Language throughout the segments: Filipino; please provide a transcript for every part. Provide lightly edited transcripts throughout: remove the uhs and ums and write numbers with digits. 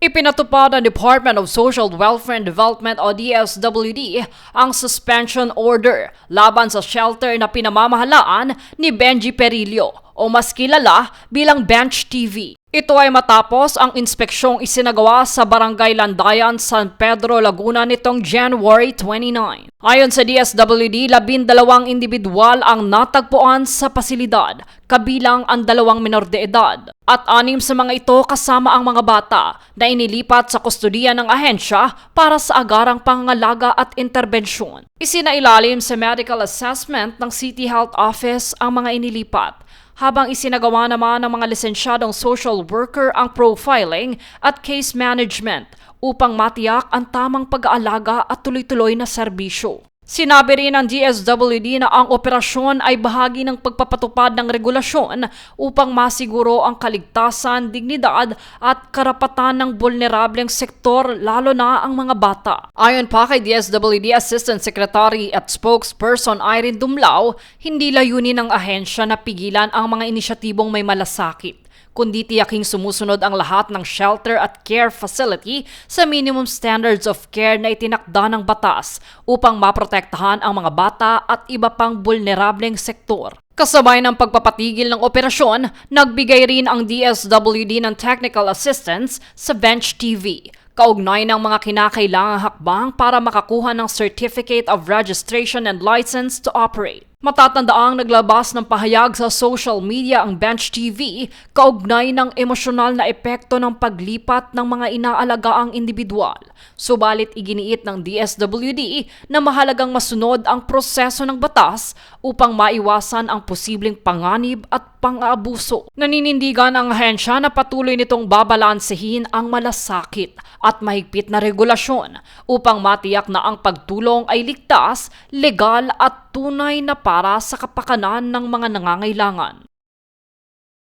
Ipinatupad ng Department of Social Welfare and Development o DSWD ang suspension order laban sa shelter na pinamamahalaan ni Benji Perillo o mas kilala bilang Bench TV. Ito ay matapos ang inspeksyong isinagawa sa Barangay Landayan, San Pedro, Laguna nitong January 29. Ayon sa DSWD, 12 individual ang natagpuan sa pasilidad, kabilang ang 2 menor de edad. At 6 sa mga ito kasama ang mga bata na inilipat sa kustodiya ng ahensya para sa agarang pangangalaga at interbensyon. Isinailalim sa medical assessment ng City Health Office ang mga inilipat, habang isinagawa naman ng mga lisensyadong social worker ang profiling at case management upang matiyak ang tamang pag-aalaga at tuloy-tuloy na serbisyo. Sinabi rin ng DSWD na ang operasyon ay bahagi ng pagpapatupad ng regulasyon upang masiguro ang kaligtasan, dignidad at karapatan ng bulnerableng sektor, lalo na ang mga bata. Ayon pa kay DSWD Assistant Secretary at Spokesperson Irene Dumlao, hindi layunin ng ahensya na pigilan ang mga inisyatibong may malasakit, kundi tiyaking sumusunod ang lahat ng shelter at care facility sa minimum standards of care na itinakda ng batas upang maprotektahan ang mga bata at iba pang vulnerableng sektor. Kasabay ng pagpapatigil ng operasyon, nagbigay rin ang DSWD ng technical assistance sa Bench TV, kaugnay ng mga kinakailangang hakbang para makakuha ng Certificate of Registration and License to Operate. Matatandaang naglabas ng pahayag sa social media ang Bench TV kaugnay ng emosyonal na epekto ng paglipat ng mga inaalagaang individual. Subalit iginiit ng DSWD na mahalagang masunod ang proseso ng batas upang maiwasan ang posibleng panganib at pang-aabuso. Naninindigan ang ahensya na patuloy nitong babalansehin ang malasakit at mahigpit na regulasyon upang matiyak na ang pagtulong ay ligtas, legal at tunay na para sa kapakanan ng mga nangangailangan.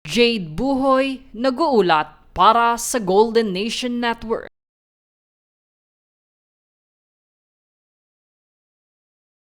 Jade Buhoy, nag-uulat para sa Golden Nation Network.